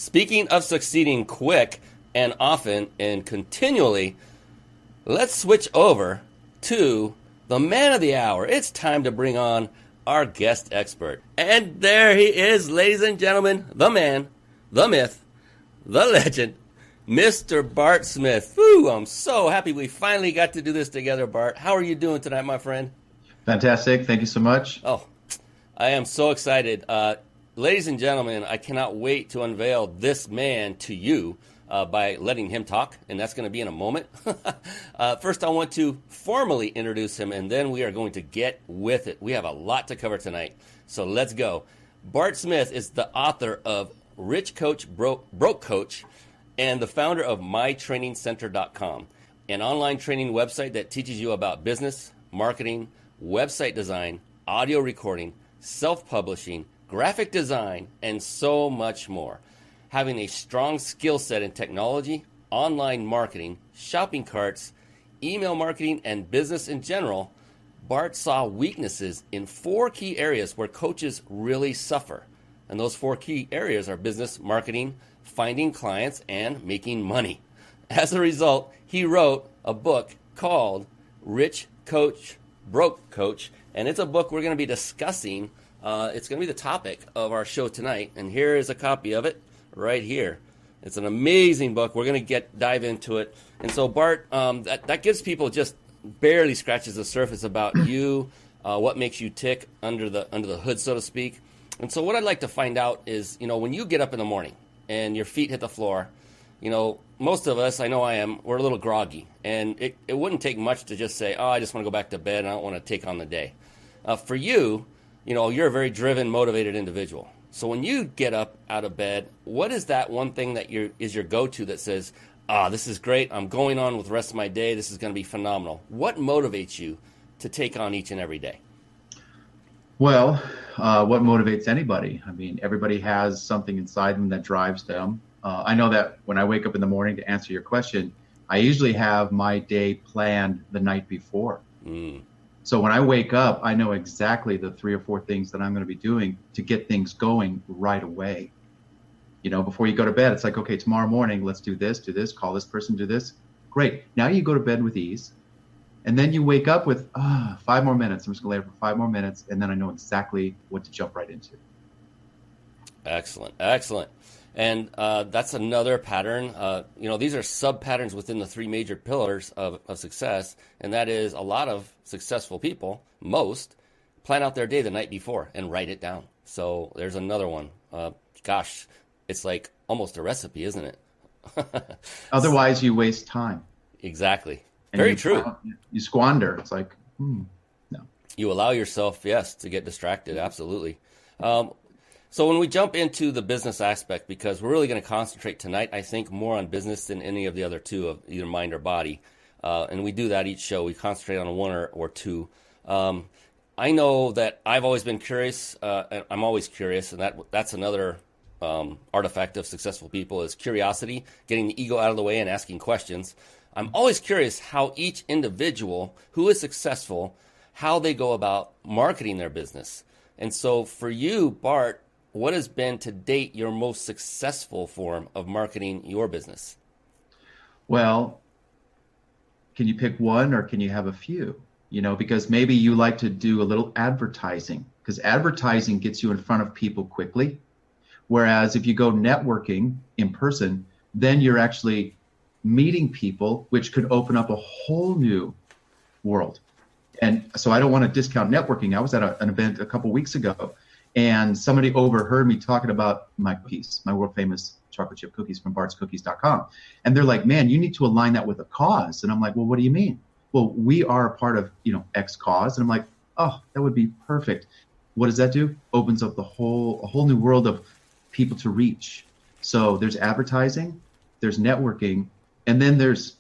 Speaking of succeeding quick and often and continually, let's switch over to the man of the hour. It's time to bring on our guest expert. And there he is, ladies and gentlemen, the man, the myth, the legend, Mr. Bart Smith. Woo, I'm so happy we finally got to do this together, Bart. How are you doing tonight, my friend? Fantastic. Thank you so much. Oh, I am so excited. Ladies and gentlemen, I cannot wait to unveil this man to you by letting him talk, and that's going to be in a moment. First, I want to formally introduce him, and then we are going to get with it. We have a lot to cover tonight, so let's go. Bart Smith is the author of Rich Coach, Broke Coach, and the founder of MyTrainingCenter.com, an online training website that teaches you about business, marketing, website design, audio recording, self-publishing, graphic design, and so much more. Having a strong skill set in technology, online marketing, shopping carts, email marketing, and business in general, Bart saw weaknesses in 4 key areas where coaches really suffer. And those 4 key areas are business, marketing, finding clients, and making money. As a result, he wrote a book called Rich Coach, Broke Coach, and it's a book we're going to be discussing. It's going to be the topic of our show tonight, and here is a copy of it right here. It's an amazing book. We're going to dive into it. And so, Bart, that gives people just barely scratches the surface about you, what makes you tick under the hood, so to speak. And so what I'd like to find out is, when you get up in the morning and your feet hit the floor, most of us, I know I am, we're a little groggy. And it wouldn't take much to just say, I just want to go back to bed and I don't want to take on the day. For you, you're a very driven, motivated individual. So when you get up out of bed, what is that one thing that is your go-to that says, this is great, I'm going on with the rest of my day, this is going to be phenomenal? What motivates you to take on each and every day? Well, what motivates anybody? I mean, everybody has something inside them that drives them. I know that when I wake up in the morning, to answer your question, I usually have my day planned the night before. So when I wake up, I know exactly the 3 or 4 things that I'm going to be doing to get things going right away. Before you go to bed, it's like, okay, tomorrow morning, let's do this, call this person, do this. Great. Now you go to bed with ease. And then you wake up with 5 more minutes. I'm just going to lay up for 5 more minutes, and then I know exactly what to jump right into. Excellent. And that's another pattern. These are sub-patterns within the 3 major pillars of success, and that is a lot of successful people, most, plan out their day the night before and write it down. So there's another one. It's like almost a recipe, isn't it? Otherwise, you waste time. Exactly. And Very true. You squander. It's like, no. You allow yourself, yes, to get distracted. Absolutely. So when we jump into the business aspect, because we're really going to concentrate tonight, I think, more on business than any of the other 2 of either mind or body. And we do that each show. We concentrate on 1 or 2. I know that I've always been curious. I'm always curious, and that's another artifact of successful people is curiosity, getting the ego out of the way and asking questions. I'm always curious how each individual who is successful, how they go about marketing their business. And so for you, Bart, what has been to date your most successful form of marketing your business? Well, can you pick one or can you have a few? Because maybe you like to do a little advertising, because advertising gets you in front of people quickly. Whereas if you go networking in person, then you're actually meeting people, which could open up a whole new world. And so I don't want to discount networking. I was at an event a couple weeks ago, and somebody overheard me talking about my cookies, my world famous chocolate chip cookies from bartscookies.com. And they're like, man, you need to align that with a cause. And I'm like, well, what do you mean? Well, we are a part of, X cause. And I'm like, oh, that would be perfect. What does that do? Opens up a whole new world of people to reach. So there's advertising, there's networking, and then there's,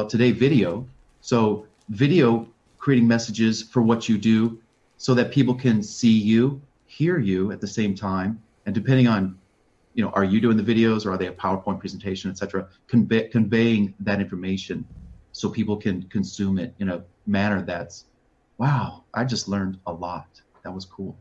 today video. So video, creating messages for what you do so that people can see you, hear you at the same time. And depending on, are you doing the videos or are they a PowerPoint presentation, et cetera, conveying that information so people can consume it in a manner that's, wow, I just learned a lot. That was cool.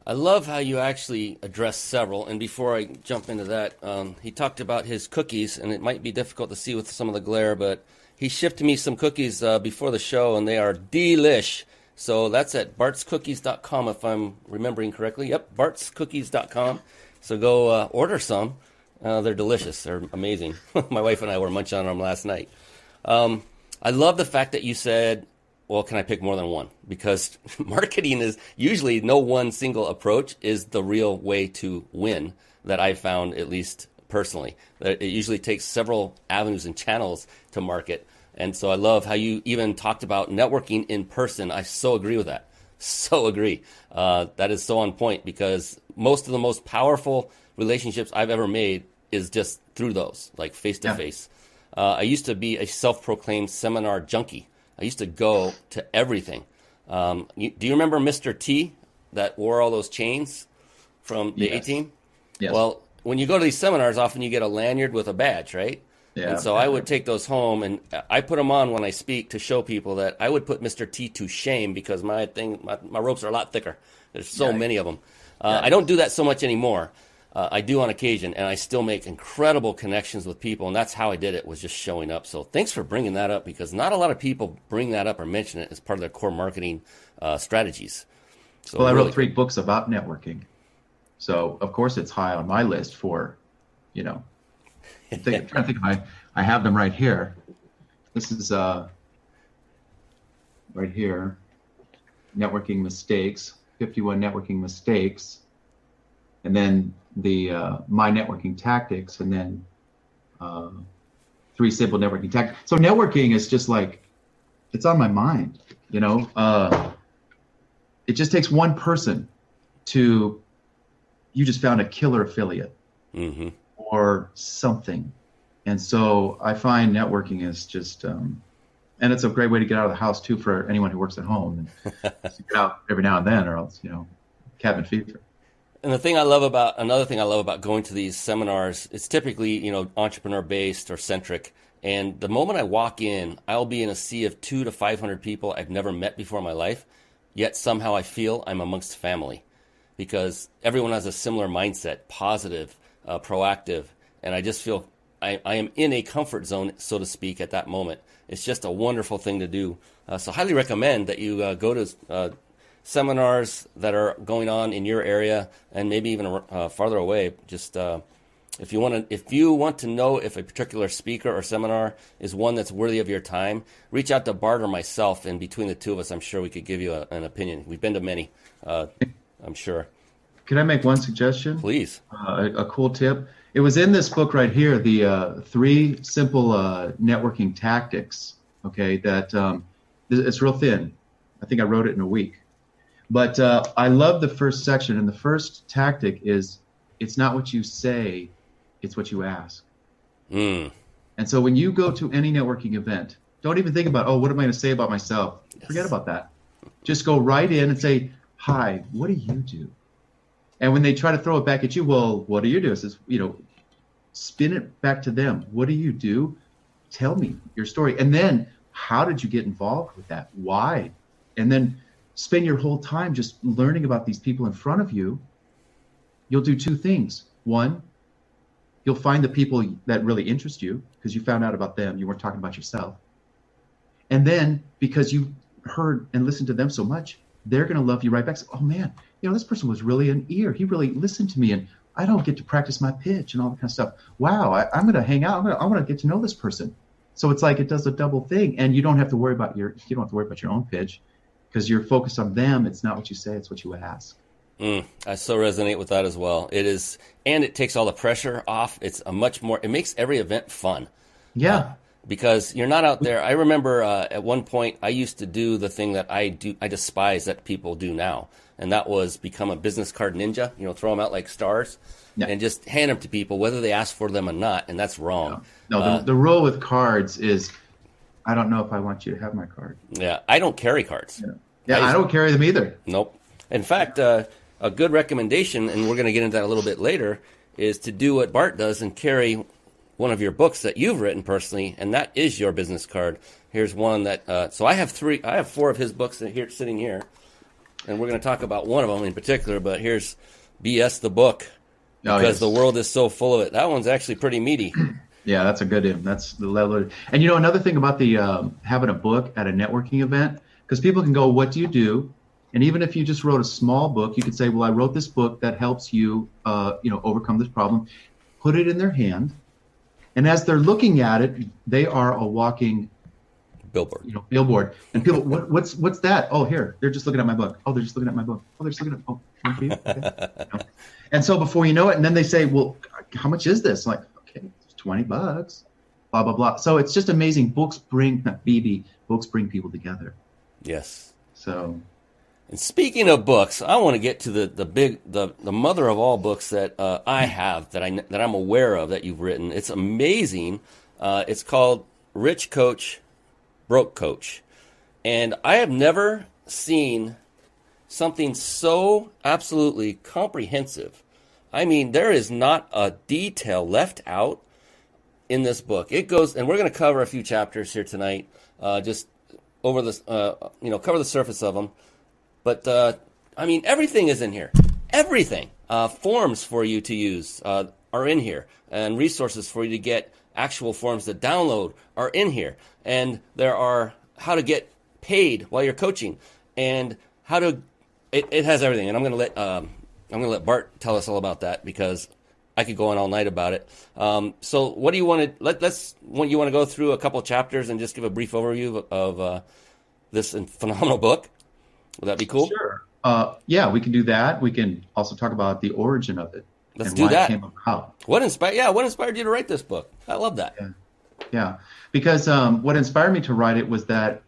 I love how you actually address several. And before I jump into that, he talked about his cookies, and it might be difficult to see with some of the glare, but he shipped me some cookies before the show, and they are delish. So that's at bartscookies.com, if I'm remembering correctly. Yep, bartscookies.com. So go order some. They're delicious. They're amazing. My wife and I were munching on them last night. I love the fact that you said, well, can I pick more than one? Because marketing is usually no one single approach is the real way to win that I found, at least personally. It usually takes several avenues and channels to market. And so I love how you even talked about networking in person. I so agree with that. So agree. That is so on point, because most of the most powerful relationships I've ever made is just through those, like face to face. I used to be a self-proclaimed seminar junkie. I used to go to everything. Do you remember Mr. T that wore all those chains from the A-Team? Yes. Well, when you go to these seminars, often you get a lanyard with a badge, right? Yeah. And so I would take those home, and I put them on when I speak to show people that I would put Mr. T to shame, because my ropes are a lot thicker. There's so many of them. I don't do that so much anymore. I do on occasion, and I still make incredible connections with people, and that's how I did it, was just showing up. So thanks for bringing that up, because not a lot of people bring that up or mention it as part of their core marketing strategies. So well, I wrote 3 books about networking. So, of course, it's high on my list for, I'm trying to think if I have them right here. This is right here, networking mistakes, 51 networking mistakes. And then the my networking tactics, and then 3 simple networking tactics. So networking is just like, it's on my mind, it just takes one person to, you just found a killer affiliate or something. And so I find networking is just, and it's a great way to get out of the house too, for anyone who works at home, and get out every now and then, or else, cabin fever. And another thing I love about going to these seminars, it's typically, entrepreneur based or centric. And the moment I walk in, I'll be in a sea of 200 to 500 people I've never met before in my life. Yet somehow I feel I'm amongst family, because everyone has a similar mindset, positive, proactive. And I just feel I am in a comfort zone, so to speak, at that moment. It's just a wonderful thing to do. So highly recommend that you go to seminars that are going on in your area, and maybe even farther away. Just if you want to know if a particular speaker or seminar is one that's worthy of your time, reach out to Bart or myself, and between the two of us, I'm sure we could give you an opinion. We've been to many, I'm sure. Can I make one suggestion? Please. A cool tip. It was in this book right here, the 3 simple networking tactics. Okay, that it's real thin. I think I wrote it in a week. But I love the first section, and the first tactic is, it's not what you say, it's what you ask. And so when you go to any networking event, don't even think about, what am I going to say about myself? Yes. Forget about that. Just go right in and say, hi, what do you do? And when they try to throw it back at you, well, what do you do? It says, spin it back to them. What do you do? Tell me your story. And then, how did you get involved with that? Why? And then spend your whole time just learning about these people in front of you. You'll do 2 things. One, you'll find the people that really interest you, because you found out about them. You weren't talking about yourself. And then, because you heard and listened to them so much, they're going to love you right back. So, oh man, this person was really an ear. He really listened to me, and I don't get to practice my pitch and all that kind of stuff. Wow, I'm going to hang out. I want to get to know this person. So it's like it does a double thing, and you don't have to worry about your own pitch, because you're focused on them. It's not what you say, it's what you ask. I so resonate with that as well. It is, and it takes all the pressure off. It's it makes every event fun. Yeah. Because you're not out there. I remember at one point I used to do the thing that I despise that people do now. And that was become a business card ninja, throw them out like stars, and just hand them to people, whether they ask for them or not. And that's wrong. No, the rule with cards is, I don't know if I want you to have my card. Yeah, I don't carry cards. Yeah, I don't carry them either. Nope. In fact, a good recommendation, and we're going to get into that a little bit later, is to do what Bart does and carry one of your books that you've written personally, and that is your business card. Here's one that, so I have 4 of his books here, sitting here. and we're going to talk about one of them in particular, but here's BS the book, because yes. the world is so full of it. That one's actually pretty meaty. Yeah, that's a good one. That's the level. And another thing about the having a book at a networking event, because people can go, what do you do? And even if you just wrote a small book, you could say, well, I wrote this book that helps you, overcome this problem. Put it in their hand. And as they're looking at it, they are a walking billboard. And people, what's that? Oh, here, they're just looking at my book. Oh, they're just looking at my book. Oh, they're just looking at, oh, thank you. Okay. And so before you know it, and then they say, well, how much is this? I'm like, okay, it's $20, blah, blah, blah. So it's just amazing. Books bring people together. Yes. So. And speaking of books, I want to get to the mother of all books that I have, that I'm aware of, that you've written. It's amazing. It's called Rich Coach, Broke Coach. And I have never seen something so absolutely comprehensive. I mean, there is not a detail left out in this book. It goes, and we're going to cover a few chapters here tonight, just over this, cover the surface of them. But, everything is in here. Everything. Forms for you to use are in here. And resources for you to get actual forms to download are in here. And there are how to get paid while you're coaching. And how to... It has everything. And I'm going to let Bart tell us all about that, because I could go on all night about it. So what do you want to... You want to go through a couple chapters and just give a brief overview of this phenomenal book? Would that be cool? Sure. Yeah, we can do that. We can also talk about the origin of it. Let's do that. It came about. What inspired you to write this book? I love that. Yeah. Because what inspired me to write it was that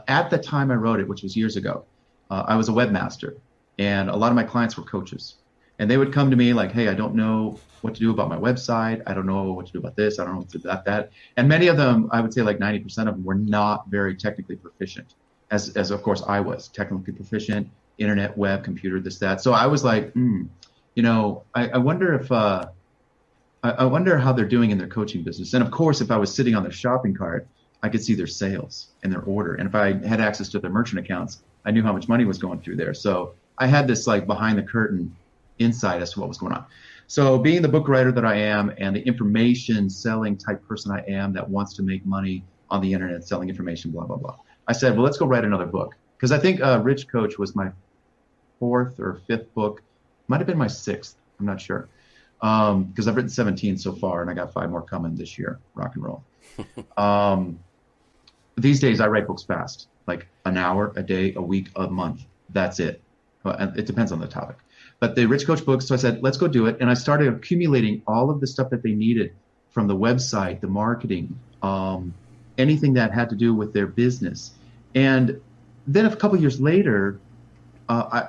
at the time I wrote it, which was years ago, I was a webmaster, and a lot of my clients were coaches. And they would come to me like, hey, I don't know what to do about my website. I don't know what to do about this. I don't know what to do about that. And many of them, I would say like 90% of them, were not very technically proficient. As of course I was technically proficient, internet, web, computer, this, that. So I was like, I wonder if, I wonder how they're doing in their coaching business. And of course, if I was sitting on their shopping cart, I could see their sales and their order. And if I had access to their merchant accounts, I knew how much money was going through there. So I had this like behind the curtain insight as to what was going on. So being the book writer that I am, and the information selling type person I am that wants to make money on the internet, selling information, blah, blah, blah. I said, well, let's go write another book. Because I think Rich Coach was my 4th or 5th book. Might have been my 6th. I'm not sure. Because I've written 17 so far, and I got 5 more coming this year. Rock and roll. These days, I write books fast. Like an hour, a day, a week, a month. That's it. And it depends on the topic. But the Rich Coach books, so I said, let's go do it. And I started accumulating all of the stuff that they needed from the website, the marketing, anything that had to do with their business. And then a couple of years later,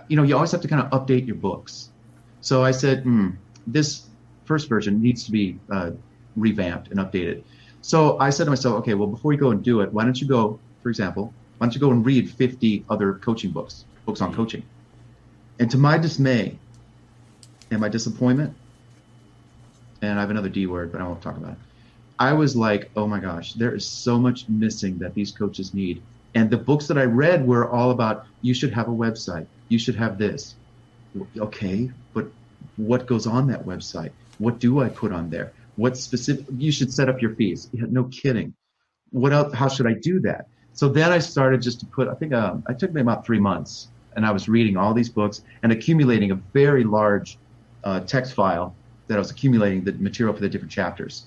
you always have to kind of update your books. So I said, this first version needs to be revamped and updated. So I said to myself, okay, well, before you go and do it, why don't you go and read 50 other coaching books on coaching. And to my dismay and my disappointment, and I have another D word, but I won't talk about it, I was like, oh my gosh, there is so much missing that these coaches need. And the books that I read were all about, you should have a website. You should have this. Okay, but what goes on that website? What do I put on there? What specific, you should set up your fees. No kidding. What else? How should I do that? So then I started just to put, I think it took me about 3 months, and I was reading all these books and accumulating a very large text file that I was accumulating the material for the different chapters.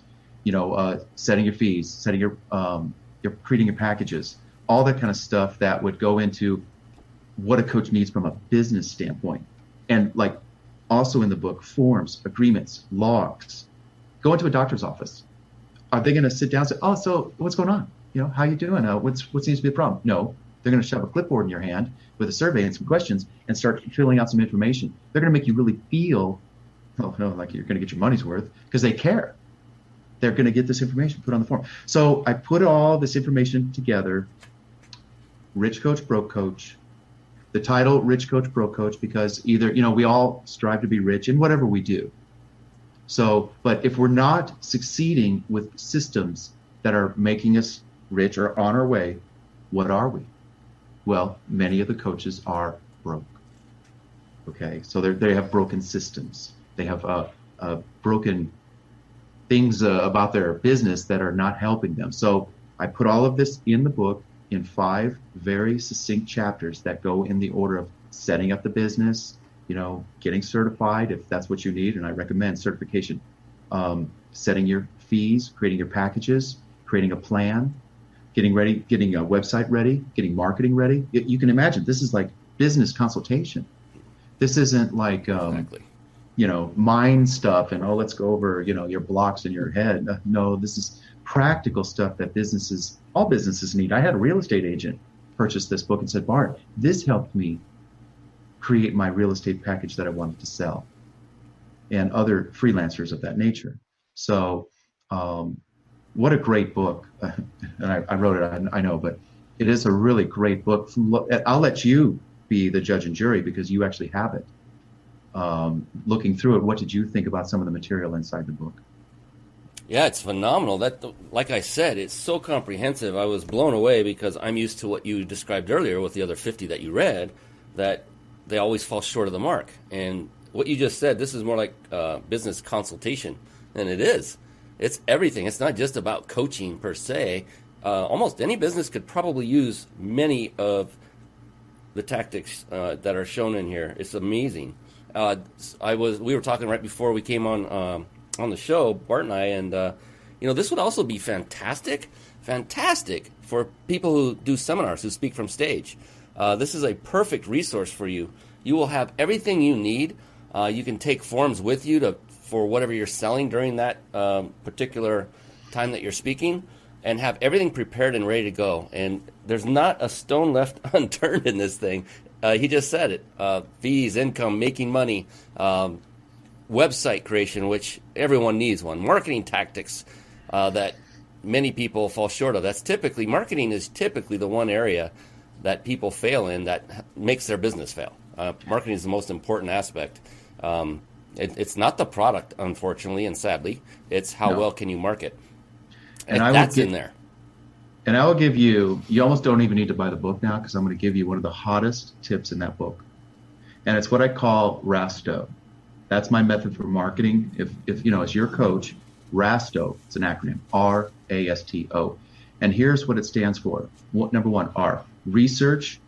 Setting your fees, setting your creating your packages, all that kind of stuff that would go into what a coach needs from a business standpoint. And like also in the book, forms, agreements, logs. Go into a doctor's office. Are they going to sit down and say, oh, so what's going on? How you doing? What seems to be the problem? No, they're going to shove a clipboard in your hand with a survey and some questions and start filling out some information. They're going to make you really feel, like you're going to get your money's worth, because they care. They're going to get this information put on the form. So I put all this information together. Rich Coach, Broke Coach. The title, Rich Coach, Broke Coach, because either, we all strive to be rich in whatever we do. So, but if we're not succeeding with systems that are making us rich or on our way, what are we? Well, many of the coaches are broke. Okay, so they have broken systems. They have broken things about their business that are not helping them. So I put all of this in the book in 5 very succinct chapters that go in the order of setting up the business, getting certified if that's what you need, and I recommend certification, setting your fees, creating your packages, creating a plan, getting ready, getting a website ready, getting marketing ready. You can imagine this is like business consultation. This isn't like Exactly. mind stuff and let's go over your blocks in your head. No, this is practical stuff that all businesses need. I had a real estate agent purchase this book and said, Bart, this helped me create my real estate package that I wanted to sell, and other freelancers of that nature. So what a great book. And I wrote it, I know, but it is a really great book. I'll let you be the judge and jury because you actually have it. Looking through it, what did you think about some of the material inside the book? Yeah, it's phenomenal. That, like I said, it's so comprehensive. I was blown away because I'm used to what you described earlier with the other 50 that you read, that they always fall short of the mark. And what you just said, this is more like business consultation than it is. It's everything. It's not just about coaching per se. Almost any business could probably use many of the tactics that are shown in here. It's amazing. We were talking right before we came on the show, Bart and I, and this would also be fantastic for people who do seminars, who speak from stage. This is a perfect resource for you. You will have everything you need. You can take forms with you for whatever you're selling during that particular time that you're speaking, and have everything prepared and ready to go. And there's not a stone left unturned in this thing. He just said it. Fees, income, making money, website creation, which everyone needs one. Marketing tactics that many people fall short of. Marketing is typically the one area that people fail in that makes their business fail. Marketing is the most important aspect. It's not the product, unfortunately and sadly. It's how well can you market. And that's in there. And I will give you almost don't even need to buy the book now, because I'm going to give you one of the hottest tips in that book. And it's what I call RASTO. That's my method for marketing. If as your coach, RASTO, it's an acronym, RASTO. And here's what it stands for. Number 1, R, research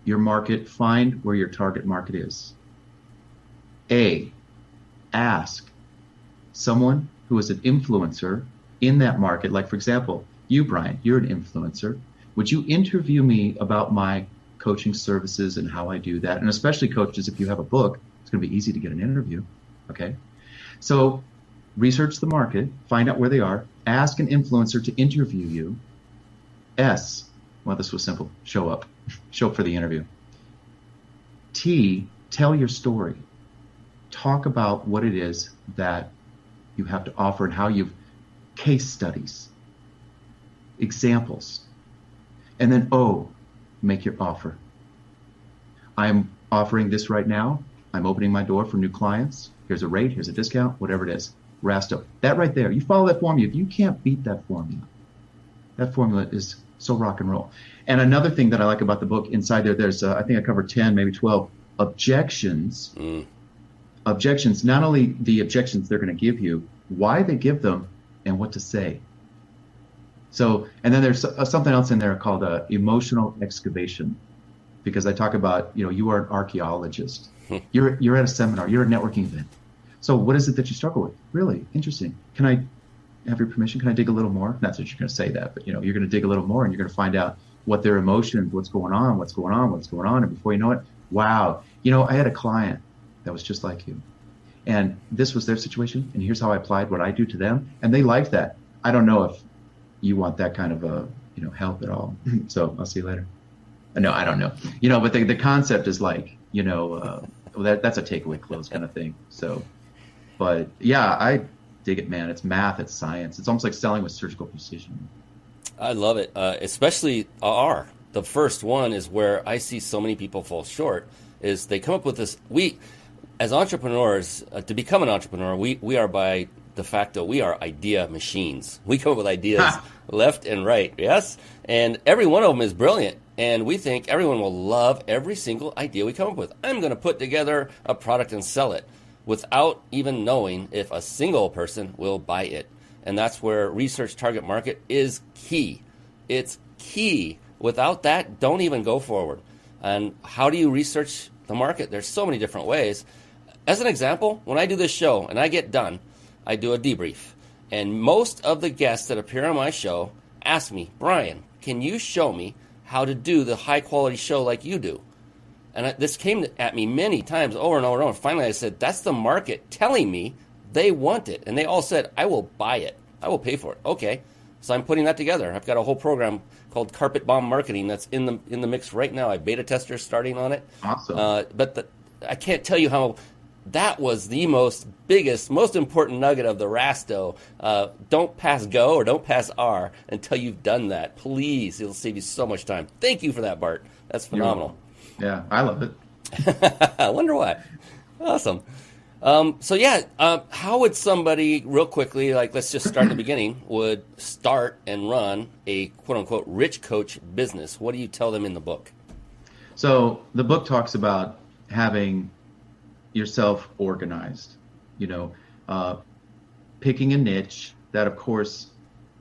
your market, find where your target market is. A, ask someone who is an influencer in that market. Like, for example, you, Brian, you're an influencer. Would you interview me about my coaching services and how I do that? And especially coaches, if you have a book, it's going to be easy to get an interview. Okay. So research the market, find out where they are, ask an influencer to interview you. S, well, this was simple. Show up for the interview. T, tell your story. Talk about what it is that you have to offer and how you've case studies, examples. And then O, make your offer. I'm offering this right now. I'm opening my door for new clients. Here's a rate, here's a discount, whatever it is. RASTO. That right there, you follow that formula. You can't beat that formula. That formula is so rock and roll. And another thing that I like about the book, inside there's, I think I covered 10, maybe 12 objections. Objections, not only the objections they're going to give you, why they give them, and what to say. So, and then there's something else in there called emotional excavation, because I talk about, you are an archaeologist. You're at a seminar, you're at a networking event. So what is it that you struggle with? Really interesting. Can I have your permission? Can I dig a little more? Not that you're going to say that, but you're going to dig a little more, and you're going to find out what their emotions, what's going on. And before you know it, wow, I had a client that was just like you. And this was their situation, and here's how I applied what I do to them, and they liked that. I don't know if you want that kind of help at all. So I'll see you later. No, I don't know. But the concept is like, that's a takeaway close kind of thing. So, but yeah, I dig it, man. It's math, it's science. It's almost like selling with surgical precision. I love it, especially R. The first one is where I see so many people fall short. Is they come up with this. As entrepreneurs, to become an entrepreneur, we are by de facto, we are idea machines. We come up with ideas left and right, yes? And every one of them is brilliant. And we think everyone will love every single idea we come up with. I'm going to put together a product and sell it without even knowing if a single person will buy it. And that's where research target market is key. It's key. Without that, don't even go forward. And how do you research the market? There's so many different ways. As an example, when I do this show and I get done, I do a debrief. And most of the guests that appear on my show ask me, Brian, can you show me how to do the high quality show like you do? And this came at me many times over and over and over. Finally, I said, that's the market telling me they want it. And they all said, I will buy it. I will pay for it. Okay. So I'm putting that together. I've got a whole program called Carpet Bomb Marketing that's in the mix right now. I have beta testers starting on it. Awesome. I can't tell you how that was the most important nugget of the Rasto. Don't pass go or don't pass R until you've done that. Please, it'll save you so much time. Thank you for that, Bart. That's phenomenal. Yeah, I love it. I wonder why. Awesome. How would somebody, real quickly, like let's just start at the beginning, would start and run a quote-unquote rich coach business? What do you tell them in the book? So the book talks about having yourself organized, picking a niche that, of course,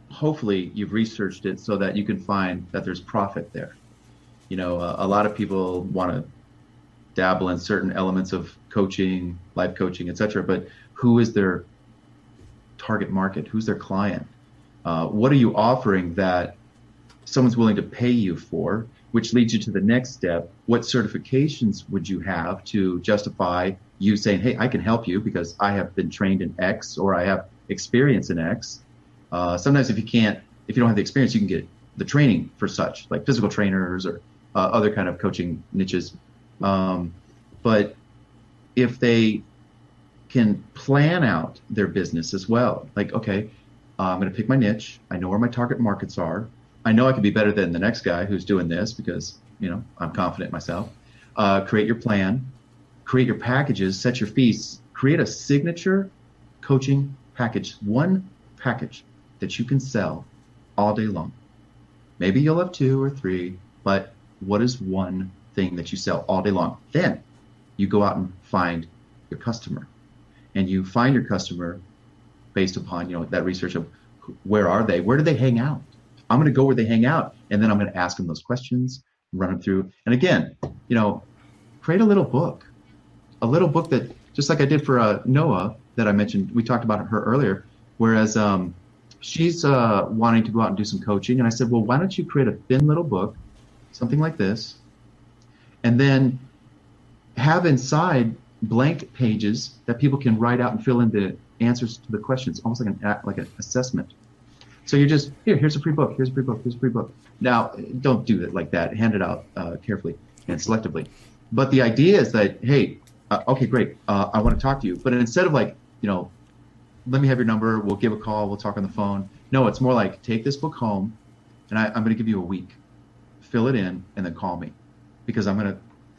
hopefully you've researched it so that you can find that there's profit there. A lot of people want to dabble in certain elements of coaching, life coaching, etc. But who is their target market? Who's their client? What are you offering that someone's willing to pay you for? Which leads you to the next step. What certifications would you have to justify you saying, hey, I can help you because I have been trained in X or I have experience in X. Sometimes if you don't have the experience, you can get the training for such, like physical trainers or other kind of coaching niches. But if they can plan out their business as well, like, okay, I'm going to pick my niche. I know where my target markets are. I know I can be better than the next guy who's doing this because, I'm confident myself. Create your plan, create your packages, set your fees, create a signature coaching package, one package that you can sell all day long. Maybe you'll have 2 or 3, but what is one thing that you sell all day long? Then you go out and find your customer, and you find your customer based upon, that research of where are they? Where do they hang out? I'm going to go where they hang out, and then I'm going to ask them those questions, run them through. And again, create a little book that, just like I did for Noah that I mentioned, we talked about her earlier, whereas she's wanting to go out and do some coaching. And I said, well, why don't you create a thin little book, something like this, and then have inside blank pages that people can write out and fill in the answers to the questions, almost like an assessment. So you're just, here's a free book, here's a free book, here's a free book. Now, don't do it like that. Hand it out carefully and selectively. But the idea is that, hey, okay, great, I want to talk to you. But instead of like, let me have your number, we'll give a call, we'll talk on the phone. No, it's more like, take this book home, and I'm going to give you a week. Fill it in, and then call me. Because I'm going to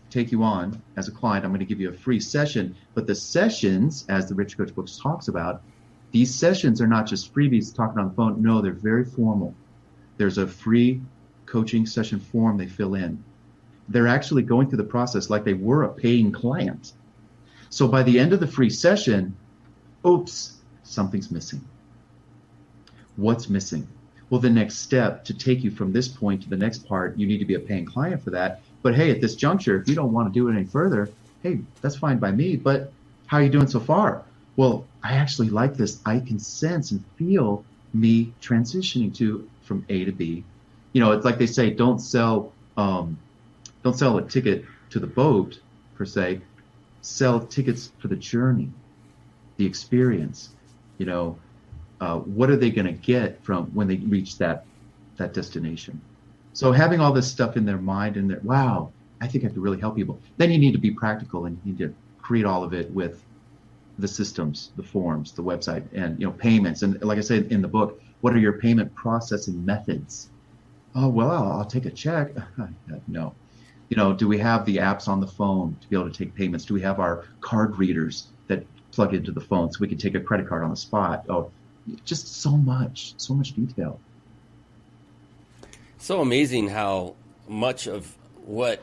take you on as a client. I'm going to give you a free session. But the sessions, as the Rich Coach Books talks about, these sessions are not just freebies talking on the phone. No, they're very formal. There's a free coaching session form they fill in. They're actually going through the process like they were a paying client. So by the end of the free session, oops, something's missing. What's missing? Well, the next step to take you from this point to the next part, you need to be a paying client for that. But hey, at this juncture, if you don't want to do it any further, hey, that's fine by me. But how are you doing so far? Well, I actually like this. I can sense and feel me transitioning from A to B. It's like they say, don't sell a ticket to the boat per se. Sell tickets for the journey, the experience. What are they going to get from when they reach that destination? So having all this stuff in their mind and wow, I think I could really help people. Then you need to be practical and you need to create all of it with the systems, the forms, the website, and payments. And like I said in the book, what are your payment processing methods? Oh, well, I'll take a check. No. Do we have the apps on the phone to be able to take payments? Do we have our card readers that plug into the phone so we can take a credit card on the spot? Oh, just so much detail. So amazing how much of what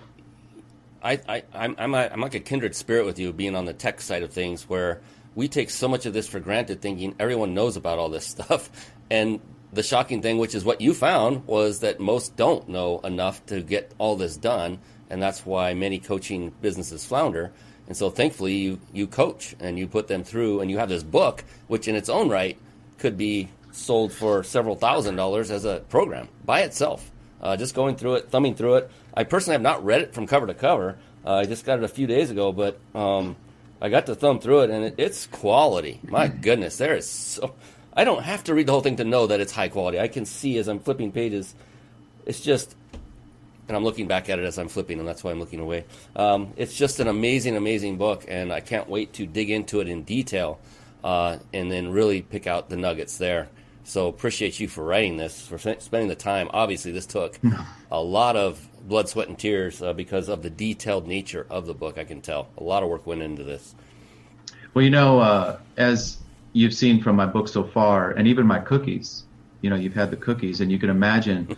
I'm like a kindred spirit with you, being on the tech side of things, where we take so much of this for granted, thinking everyone knows about all this stuff. And the shocking thing, which is what you found, was that most don't know enough to get all this done. And that's why many coaching businesses flounder. And so thankfully you coach and you put them through, and you have this book, which in its own right could be sold for several $1,000s as a program by itself. Just going through it, thumbing through it. I personally have not read it from cover to cover. I just got it a few days ago, but I got to thumb through it, and it's quality. My goodness, there is so... I don't have to read the whole thing to know that it's high quality. I can see as I'm flipping pages. It's just... And I'm looking back at it as I'm flipping, and that's why I'm looking away. It's just an amazing, amazing book, and I can't wait to dig into it in detail and then really pick out the nuggets there. So appreciate you for writing this, for spending the time. Obviously, this took a lot of blood, sweat, and tears because of the detailed nature of the book, I can tell. A lot of work went into this. Well, as you've seen from my book so far, and even my cookies, you've had the cookies, and you can imagine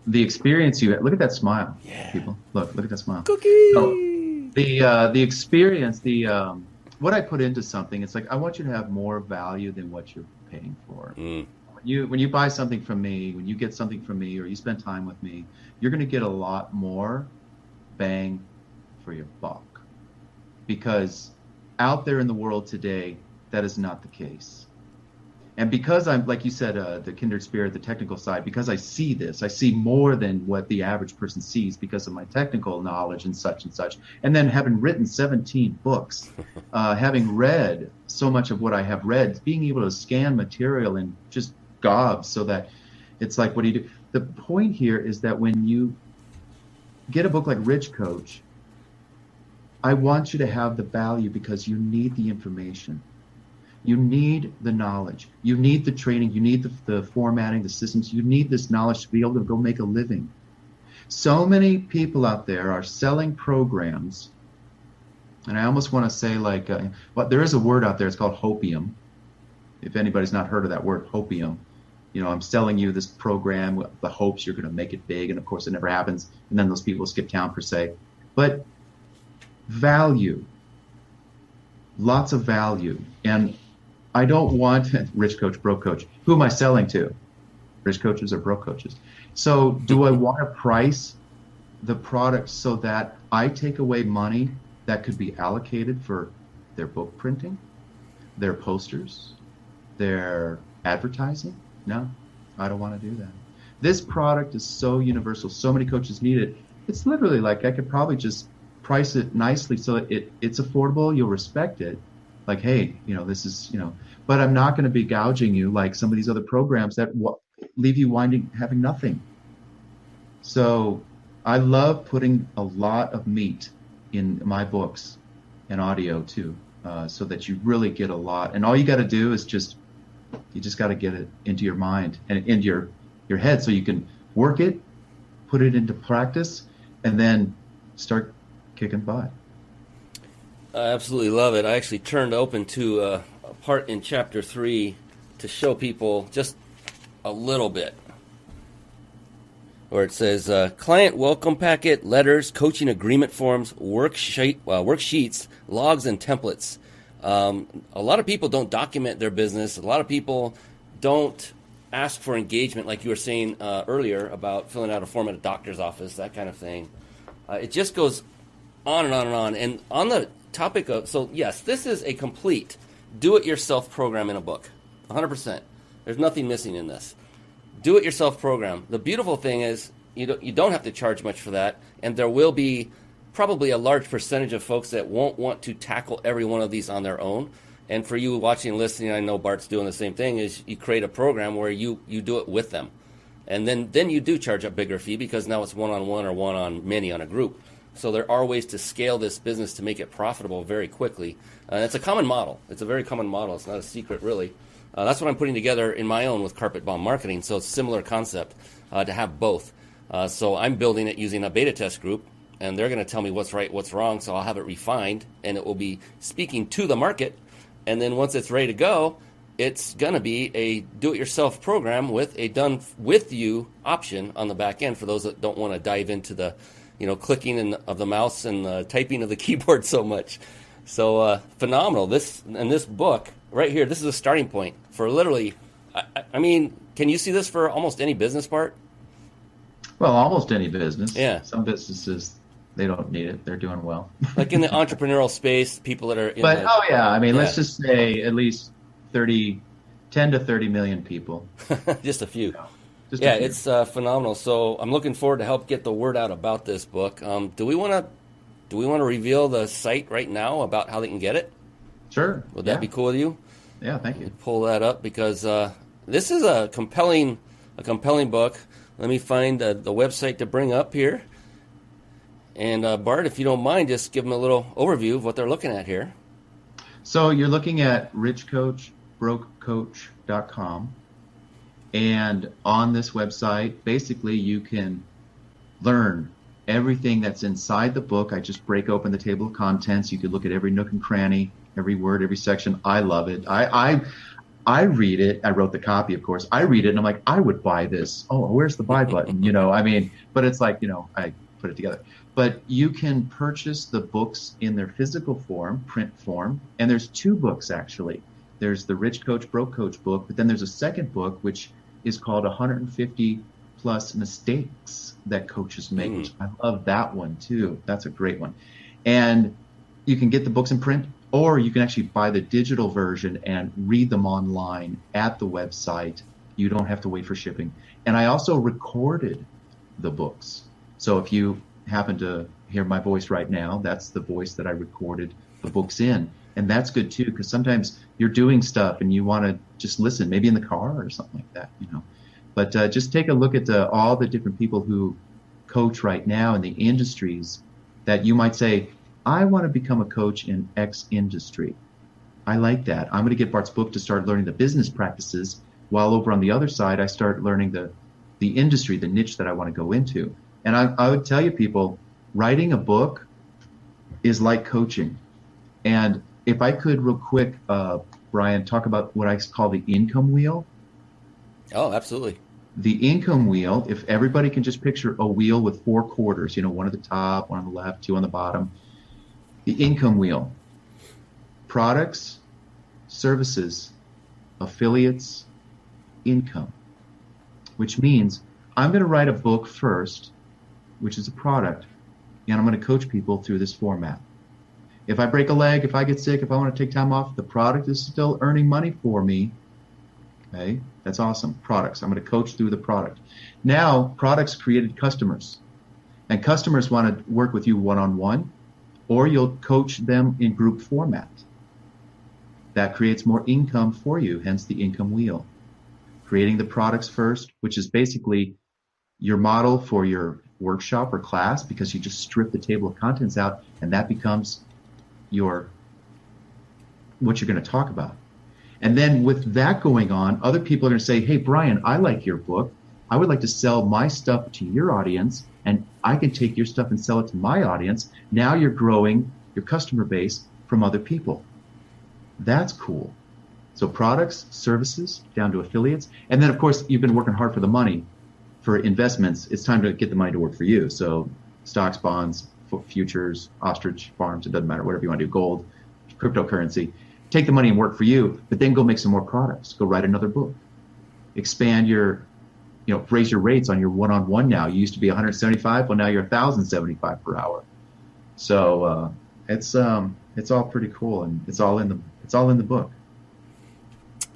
the experience you had. Look at that smile, people. Look at that smile. Cookies! So, the experience, what I put into something, it's like I want you to have more value than what you're paying for. When you buy something from me, when you get something from me, or you spend time with me, you're going to get a lot more bang for your buck. Because out there in the world today, that is not the case. And because I'm, like you said, the kindred spirit, the technical side, because I see this, I see more than what the average person sees because of my technical knowledge and such. And then having written 17 books, having read so much of what I have read, being able to scan material in just gobs so that it's like, what do you do? The point here is that when you get a book like Rich Coach, I want you to have the value because you need the information. You need the knowledge. You need the training. You need the formatting, the systems. You need this knowledge to be able to go make a living. So many people out there are selling programs, and I almost want to say but there is a word out there. It's called hopium. If anybody's not heard of that word, hopium. I'm selling you this program with the hopes you're going to make it big, and of course it never happens, and then those people skip town per se. But value, lots of value. And I don't want rich coach, broke coach. Who am I selling to? Rich coaches or broke coaches? So do I want to price the product so that I take away money that could be allocated for their book printing, their posters, their advertising? No, I don't want to do that. This product is so universal. So many coaches need it. It's literally like I could probably just price it nicely so it's affordable. You'll respect it. Like, hey, this is, but I'm not going to be gouging you like some of these other programs that leave you having nothing. So I love putting a lot of meat in my books and audio too, so that you really get a lot. And all you got to do is you just got to get it into your mind and into your head so you can work it, put it into practice, and then start kicking butt. I absolutely love it. I actually turned open to a part in Chapter 3 to show people just a little bit, where it says, client welcome packet, letters, coaching agreement forms, worksheets, logs, and templates. A lot of people don't document their business. A lot of people don't ask for engagement, like you were saying earlier about filling out a form at a doctor's office, that kind of thing. It just goes on and on and on. And on the topic of, so yes, this is a complete do-it-yourself program in a book, 100%. There's nothing missing in this. Do-it-yourself program. The beautiful thing is you don't have to charge much for that, and there will be probably a large percentage of folks that won't want to tackle every one of these on their own. And for you watching and listening, I know Bart's doing the same thing, is you create a program where you do it with them. And then you do charge a bigger fee because now it's one-on-one or one-on-many on a group. So there are ways to scale this business to make it profitable very quickly. It's a common model. It's a very common model. It's not a secret, really. That's what I'm putting together in my own with Carpet Bomb Marketing. So it's a similar concept to have both. So I'm building it using a beta test group, and they're going to tell me what's right, what's wrong. So I'll have it refined, and it will be speaking to the market. And then once it's ready to go, it's going to be a do-it-yourself program with a done-with-you option on the back end for those that don't want to dive into the, clicking of the mouse and the typing of the keyboard so much. So phenomenal. This book right here, this is a starting point for literally, I mean, can you see this for almost any business part? Well, almost any business. Yeah. Some businesses, they don't need it. They're doing well. Like in the entrepreneurial space, people that are in let's just say at least 10 to 30 million people. Just a few. A few. It's phenomenal. So I'm looking forward to help get the word out about this book. Do we want to reveal the site right now about how they can get it? Sure. Would that be cool with you? Yeah, thank you. Pull that up because this is a compelling book. Let me find the website to bring up here. And Bart, if you don't mind, just give them a little overview of what they're looking at here. So you're looking at richcoachbrokecoach.com. And on this website, basically you can learn everything that's inside the book. I just break open the table of contents. You could look at every nook and cranny, every word, every section. I love it. I read it. I wrote the copy, of course. I read it and I'm like, I would buy this. Oh, where's the buy button? But it's like, I put it together. But you can purchase the books in their physical form, print form. And there's two books, actually. There's the Rich Coach, Broke Coach book, but then there's a second book, which is called 150 plus mistakes that coaches make. Which I love that one too. That's a great one. And you can get the books in print, or you can actually buy the digital version and read them online at the website. You don't have to wait for shipping. And I also recorded the books. So if you happen to hear my voice right now, that's the voice that I recorded the books in. And that's good too, because sometimes you're doing stuff and you want to just listen, maybe in the car or something like that, But just take a look at all the different people who coach right now in the industries that you might say, I want to become a coach in X industry. I like that. I'm going to get Bart's book to start learning the business practices, while over on the other side, I start learning the industry, the niche that I want to go into. And I would tell you people, writing a book is like coaching. And if I could real quick, Brian, talk about what I call the income wheel. Oh, absolutely. The income wheel, if everybody can just picture a wheel with four quarters, one at the top, one on the left, two on the bottom. The income wheel: products, services, affiliates, income. Which means I'm going to write a book first, which is a product, and I'm going to coach people through this format. If I break a leg, if I get sick, if I want to take time off, the product is still earning money for me. Okay, that's awesome. Products. I'm going to coach through the product. Now, products created customers, and customers want to work with you one-on-one, or you'll coach them in group format. That creates more income for you, hence the income wheel. Creating the products first, which is basically your model for your workshop or class, because you just strip the table of contents out, and that becomes what you're going to talk about. And then with that going on, other people are going to say, hey, Brian, I like your book. I would like to sell my stuff to your audience, and I can take your stuff and sell it to my audience. Now you're growing your customer base from other people. That's cool. So products, services, down to affiliates. And then, of course, you've been working hard for the money. For investments, it's time to get the money to work for you. So stocks, bonds, futures, ostrich farms, it doesn't matter, whatever you want to do, gold, cryptocurrency. Take the money and work for you, but then go make some more products. Go write another book. Expand raise your rates on your one-on-one now. You used to be 175, well now you're 1,075 per hour. So it's all pretty cool, and it's all in the book.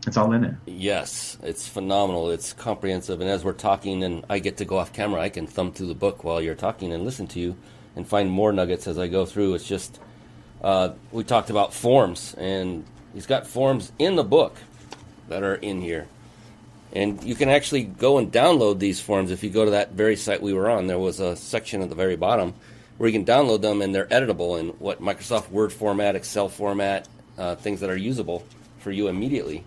It's all in it. Yes, it's phenomenal. It's comprehensive, and as we're talking and I get to go off camera, I can thumb through the book while you're talking and listen to you and find more nuggets as I go through. It's just, we talked about forms, and he's got forms in the book that are in here. And you can actually go and download these forms. If you go to that very site we were on, there was a section at the very bottom where you can download them, and they're editable in what Microsoft Word format, Excel format, things that are usable for you immediately.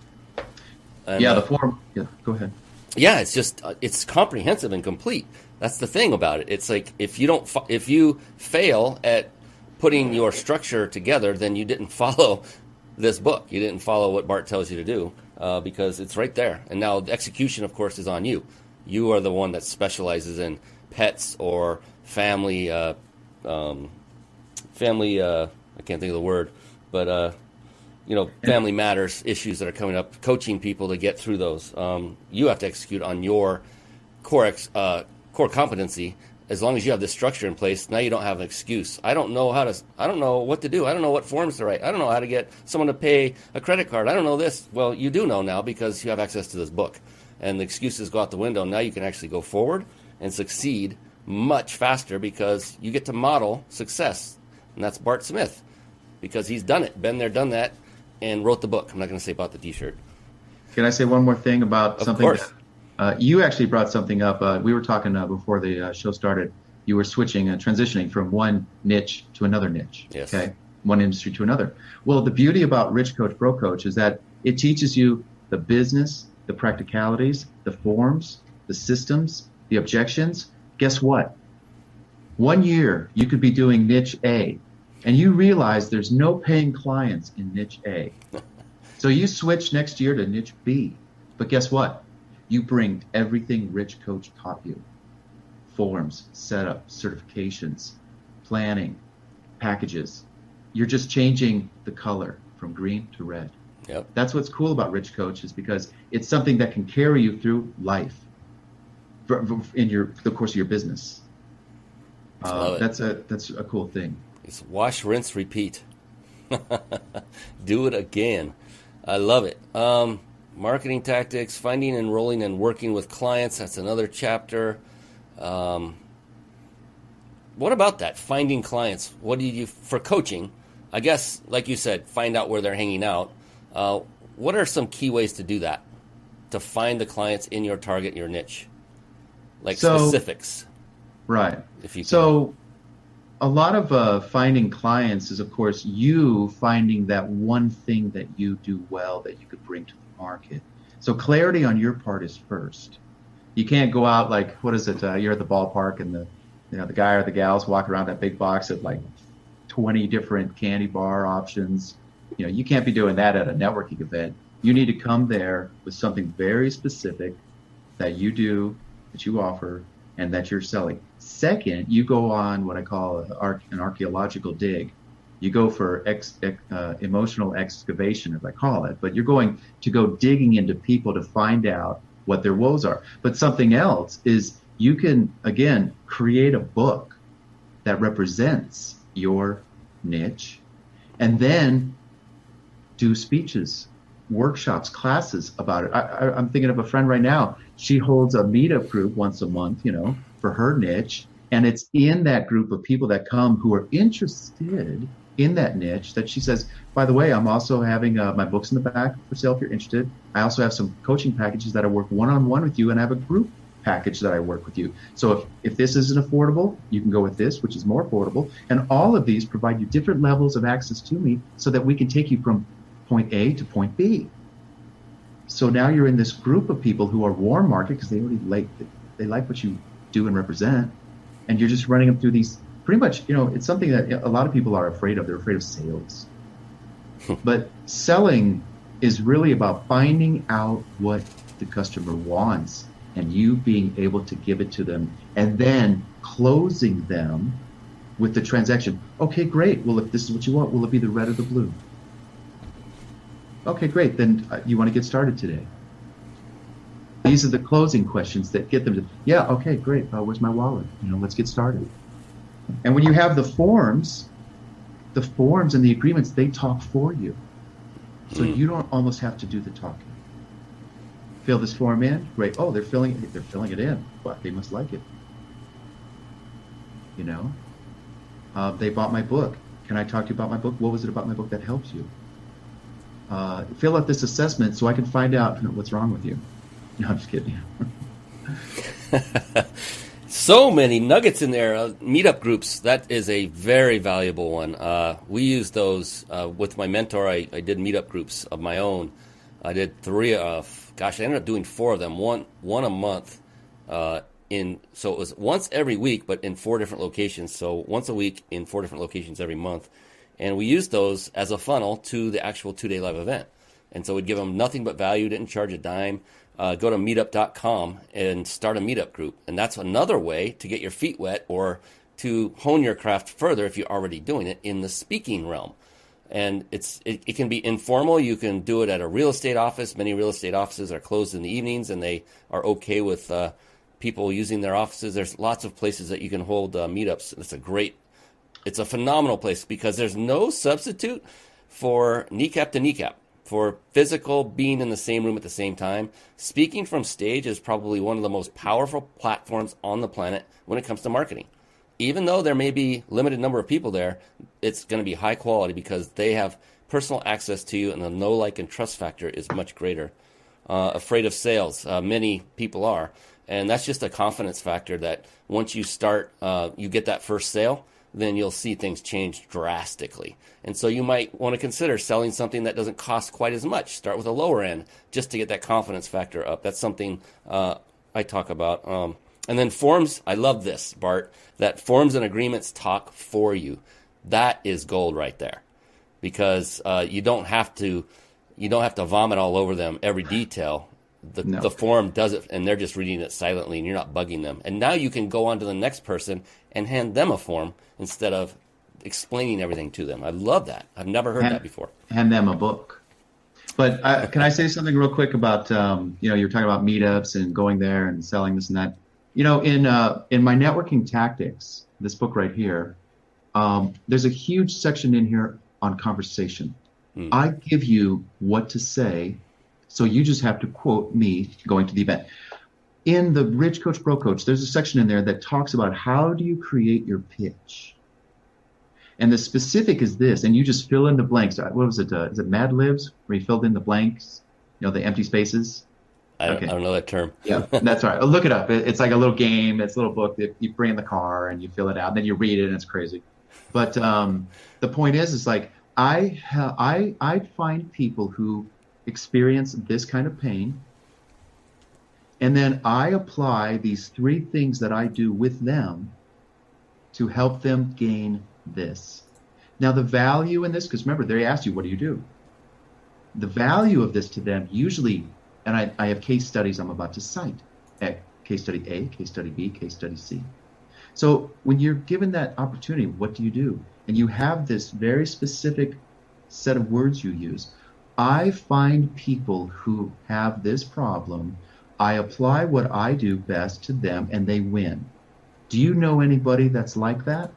And, the form. Yeah, go ahead. Yeah, it's just it's comprehensive and complete. That's the thing about it. It's like if you fail at putting your structure together, then you didn't follow this book. You didn't follow what Bart tells you to do. because it's right there. And now the execution, of course, is on you. You are the one that specializes in pets or family, I can't think of the word, but, family matters, issues that are coming up, coaching people to get through those. You have to execute on your core competency. As long as you have this structure in place, now you don't have an excuse. I don't know what to do. I don't know what forms to write. I don't know how to get someone to pay a credit card. I don't know this. Well, you do know now because you have access to this book. And the excuses go out the window. Now you can actually go forward and succeed much faster because you get to model success. And that's Bart Smith, because he's done it, been there, done that, and wrote the book. I'm not going to say about the T-shirt. Can I say one more thing about Of something? course. You actually brought something up. We were talking before the show started. You were switching, transitioning from one niche to another niche. Yes. Okay, one industry to another. Well, the beauty about Rich Coach, Bro Coach is that it teaches you the business, the practicalities, the forms, the systems, the objections. Guess what? 1 year you could be doing niche A, and you realize there's no paying clients in niche A. So you switch next year to niche B. But guess what? You bring everything Rich Coach taught you. Forms, setup, certifications, planning, packages. You're just changing the color from green to red. Yep. That's what's cool about Rich Coach, is because it's something that can carry you through life in the course of your business. That's a cool thing. It's wash, rinse, repeat. Do it again. I love it. Marketing tactics, finding, enrolling, and working with clients. That's another chapter. What about that? Finding clients. What do you for coaching? I guess, like you said, find out where they're hanging out. What are some key ways to do that? To find the clients in your target, your niche? Like specifics. Right. If you can. So a lot of finding clients is, of course, you finding that one thing that you do well that you could bring to the market. So clarity on your part is first. You can't go out like, what is it? You're at the ballpark and the guy or the gals walk around that big box of like 20 different candy bar options. You can't be doing that at a networking event. You need to come there with something very specific that you do, that you offer, and that you're selling. Second, you go on what I call an archaeological dig. You go for emotional excavation, as I call it, but you're going to go digging into people to find out what their woes are. But something else is you can, again, create a book that represents your niche, and then do speeches, workshops, classes about it. I'm thinking of a friend right now. She holds a meetup group once a month, for her niche. And it's in that group of people that come who are interested in that niche that she says, by the way, I'm also having my books in the back for sale if you're interested. I also have some coaching packages that I work one-on-one with you, and I have a group package that I work with you. So if this isn't affordable, you can go with this, which is more affordable. And all of these provide you different levels of access to me so that we can take you from point A to point B. So now you're in this group of people who are warm market because they like what you do and represent, and you're just running them through these. Pretty much, it's something that a lot of people are afraid of. They're afraid of sales. But selling is really about finding out what the customer wants and you being able to give it to them, and then closing them with the transaction. Okay, great. Well, if this is what you want, will it be the red or the blue? Okay, great. Then you want to get started today. These are the closing questions that get them to, yeah, okay, great. Where's my wallet? Let's get started. And when you have the forms and the agreements, they talk for you. So you don't almost have to do the talking. Fill this form in, great. Oh, they're filling it in. But they must like it. They bought my book. Can I talk to you about my book? What was it about my book that helps you? Fill out this assessment so I can find out what's wrong with you. No, I'm just kidding. So many nuggets in there. Meetup groups, that is a very valuable one. We use those with my mentor. I did meetup groups of my own. I did 3 I ended up doing 4 of them, one a month. So it was once every week, but in 4 different locations. So once a week in 4 different locations every month. And we used those as a funnel to the actual 2-day live event. And so we'd give them nothing but value, didn't charge a dime. Go to meetup.com and start a meetup group. And that's another way to get your feet wet or to hone your craft further if you're already doing it in the speaking realm. And it can be informal. You can do it at a real estate office. Many real estate offices are closed in the evenings, and they are okay with people using their offices. There's lots of places that you can hold meetups. It's a phenomenal place because there's no substitute for kneecap to kneecap, for physical being in the same room at the same time. Speaking from stage is probably one of the most powerful platforms on the planet when it comes to marketing. Even though there may be limited number of people there, it's going to be high quality because they have personal access to you, and the know, like, and trust factor is much greater. Afraid of sales, many people are, and that's just a confidence factor that once you start, you get that first sale, then you'll see things change drastically. And so you might want to consider selling something that doesn't cost quite as much. Start with a lower end just to get that confidence factor up. That's something I talk about. And then forms, I love this, Bart, that forms and agreements talk for you. That is gold right there, because you don't have to vomit all over them every detail. The form does it, and they're just reading it silently, and you're not bugging them. And now you can go on to the next person and hand them a form instead of explaining everything to them. I love that. I've never heard that before. Hand them a book. But can I say something real quick about you're talking about meetups and going there and selling this and that. In my networking tactics, this book right here, there's a huge section in here on conversation. I give you what to say, so you just have to quote me going to the event. In the Rich Coach, Pro Coach, there's a section in there that talks about how do you create your pitch. And the specific is this, and you just fill in the blanks. What was it? Is it Mad Libs, where you filled in the blanks, the empty spaces? I don't know that term. Yeah, that's right. Look it up. It's like a little game. It's a little book that you bring in the car and you fill it out. And then you read it, and it's crazy. But the point is like I find people who experience this kind of pain, and then I apply these 3 things that I do with them to help them gain this. Now, the value in this, because remember, they asked you, what do you do? The value of this to them usually, and I have case studies I'm about to cite. Case study A, case study B, case study C. So when you're given that opportunity, what do you do? And you have this very specific set of words you use. I find people who have this problem, I apply what I do best to them, and they win. Do you know anybody that's like that?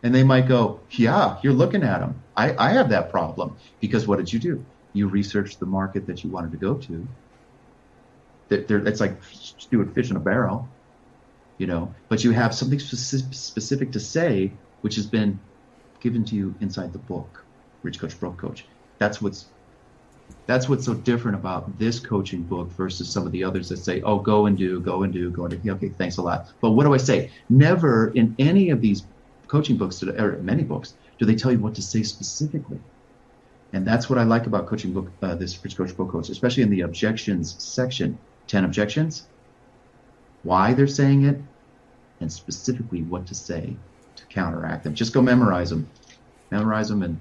And they might go, yeah, you're looking at them. I have that problem. Because what did you do? You researched the market that you wanted to go to. It's like stewing fish in a barrel, but you have something specific to say, which has been given to you inside the book, Rich Coach, Broke Coach. That's what's so different about this coaching book versus some of the others that say, oh, go and do. Okay, thanks a lot. But what do I say? Never in any of these coaching books, or many books, do they tell you what to say specifically. And that's what I like about coaching book, this Rich Coach, Broke Coach, especially in the objections section. 10 objections, why they're saying it, and specifically what to say to counteract them. Just go memorize them and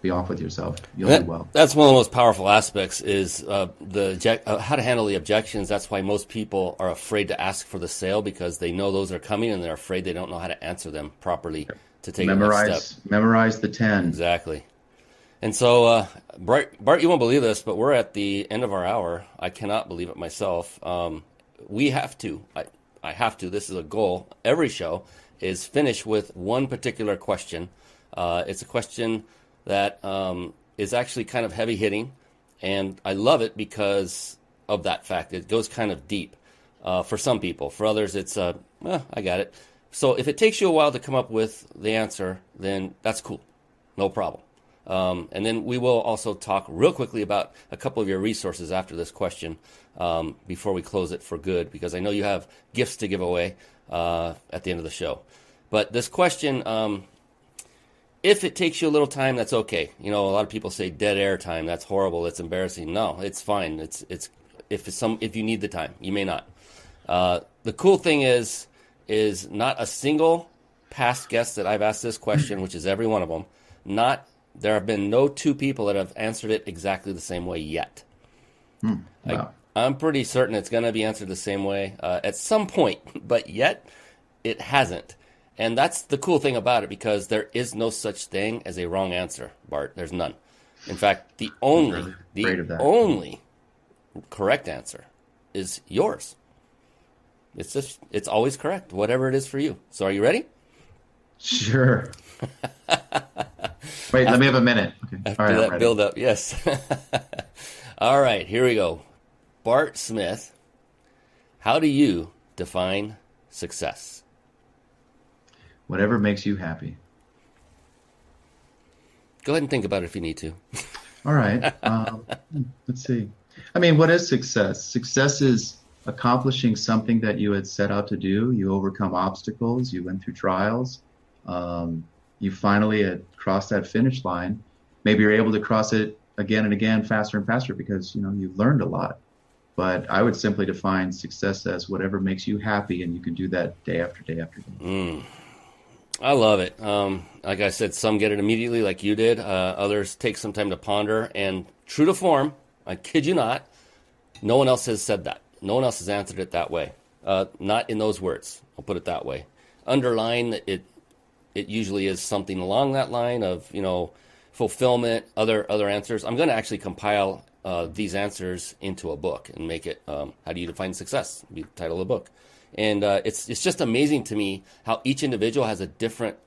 be off with yourself. You'll do well. That's one of the most powerful aspects is how to handle the objections. That's why most people are afraid to ask for the sale, because they know those are coming and they're afraid they don't know how to answer them properly to take the next step. Memorize the 10. Exactly. And so, Bart, you won't believe this, but we're at the end of our hour. I cannot believe it myself. We have to. I have to. This is a goal. Every show is finish with one particular question. It's a question that is actually kind of heavy hitting, and I love it because of that fact. It goes kind of deep for some people. For others, it's I got it. So if it takes you a while to come up with the answer, then that's cool. No problem. And then we will also talk real quickly about a couple of your resources after this question before we close it for good, because I know you have gifts to give away at the end of the show. But this question, if it takes you a little time, that's okay. A lot of people say dead air time. That's horrible. It's embarrassing. No, it's fine. If you need the time, you may not. The cool thing is not a single past guest that I've asked this question, which is every one of them, not There have been no two people that have answered it exactly the same way yet. Wow. I'm pretty certain it's going to be answered the same way at some point, but yet it hasn't. And that's the cool thing about it, because there is no such thing as a wrong answer, Bart. There's none. In fact, the only correct answer is yours. It's always correct, whatever it is for you. So are you ready? Sure. Wait, let me have a minute. Okay. After All right, that build up, yes. All right, here we go. Bart Smith, how do you define success? Whatever makes you happy. Go ahead and think about it if you need to. All right. Let's see. I mean, what is success? Success is accomplishing something that you had set out to do. You overcome obstacles. You went through trials. You finally had crossed that finish line. Maybe you're able to cross it again and again, faster and faster, because you've learned a lot. But I would simply define success as whatever makes you happy, and you can do that day after day after day. I love it. Like I said, some get it immediately, like you did. Others take some time to ponder. And true to form, I kid you not, no one else has said that. No one else has answered it that way. Not in those words. I'll put it that way. Underline it. It usually is something along that line of fulfillment, other answers. I'm going to actually compile these answers into a book and make it how do you define success? Be the title of the book. And it's just amazing to me how each individual has a different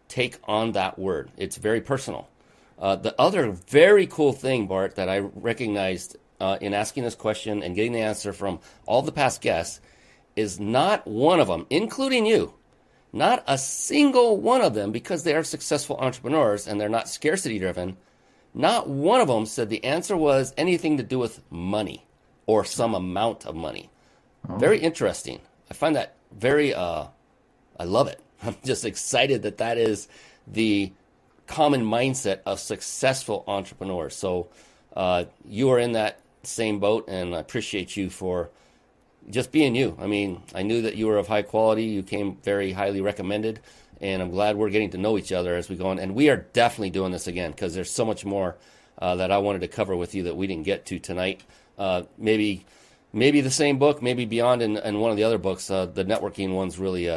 take on that word. It's very personal. The other very cool thing, Bart, that I recognized in asking this question and getting the answer from all the past guests is not one of them, including you, not a single one of them, because they are successful entrepreneurs and they're not scarcity driven. Not one of them said the answer was anything to do with money or some amount of money. Oh. Very interesting. I find that very, I love it. I'm just excited that is the common mindset of successful entrepreneurs. So you are in that same boat, and I appreciate you for just being you. I mean, I knew that you were of high quality. You came very highly recommended, and I'm glad we're getting to know each other as we go on. And we are definitely doing this again, because there's so much more that I wanted to cover with you that we didn't get to tonight. Maybe the same book, maybe beyond, and one of the other books. The networking ones really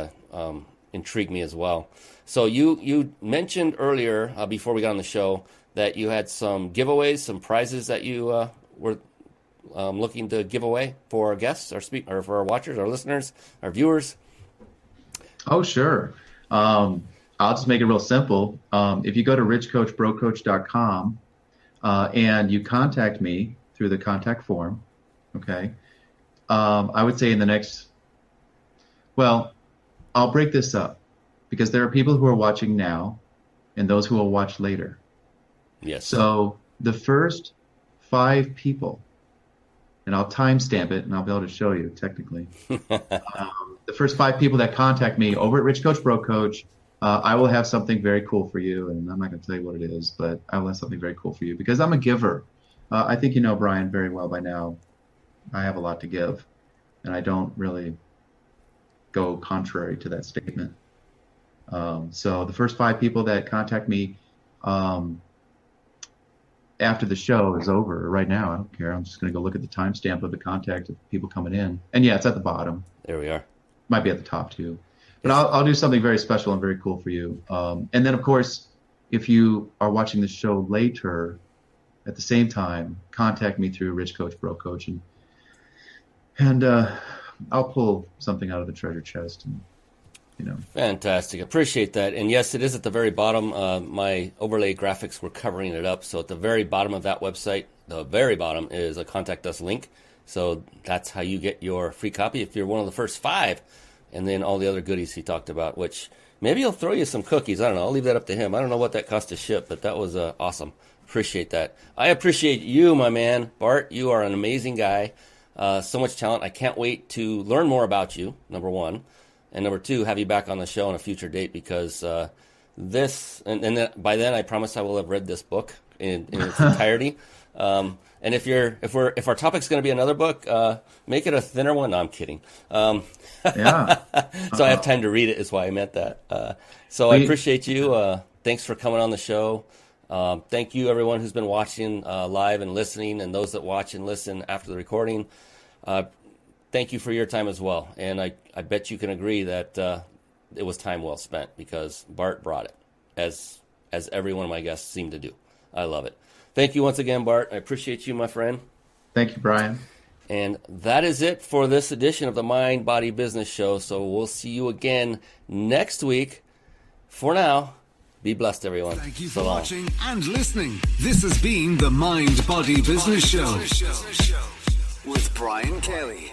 intrigued me as well. So you mentioned earlier, before we got on the show, that you had some giveaways, some prizes that you were looking to give away for our guests, or for our watchers, our listeners, our viewers. Oh, sure. I'll just make it real simple. If you go to richcoachbrocoach.com and you contact me through the contact form, okay, I would say in the next, I'll break this up, because there are people who are watching now and those who will watch later. Yes. So the first 5 people, and I'll timestamp it and I'll be able to show you technically. The first 5 people that contact me over at Rich Coach Bro Coach, I will have something very cool for you. And I'm not going to tell you what it is, but I will have something very cool for you, because I'm a giver. I think you know Brian very well by now. I have a lot to give, and I don't really go contrary to that statement. So the first 5 people that contact me after the show is over, right now, I don't care. I'm just going to go look at the timestamp of the contact of people coming in. And yeah, it's at the bottom. There we are. Might be at the top too. But I'll do something very special and very cool for you. And then, of course, if you are watching the show later, at the same time, contact me through Rich Coach Bro Coach, and I'll pull something out of the treasure chest. And, Fantastic. Appreciate that. And yes, it is at the very bottom. My overlay graphics were covering it up. So at the very bottom of that website, the very bottom, is a contact us link. So that's how you get your free copy if you're one of the first 5. And then all the other goodies he talked about, which maybe he'll throw you some cookies. I don't know. I'll leave that up to him. I don't know what that cost to ship, but that was awesome. Appreciate that. I appreciate you, my man. Bart, you are an amazing guy. So much talent. I can't wait to learn more about you, number 1. And number 2, have you back on the show on a future date, because this, and then, by then I promise I will have read this book in its entirety. And if our topic's going to be another book, make it a thinner one. No, I'm kidding. Yeah. So I have time to read it, is why I meant that. So I appreciate you. Thanks for coming on the show. Thank you, everyone who's been watching live and listening, and those that watch and listen after the recording. Thank you for your time as well. And I bet you can agree that it was time well spent, because Bart brought it, as every one of my guests seemed to do. I love it. Thank you once again, Bart. I appreciate you, my friend. Thank you, Brian. And that is it for this edition of the Mind Body Business Show. So we'll see you again next week. For now, be blessed, everyone. Thank you for watching and listening. This has been the Mind Body Business Show with Brian Kelly.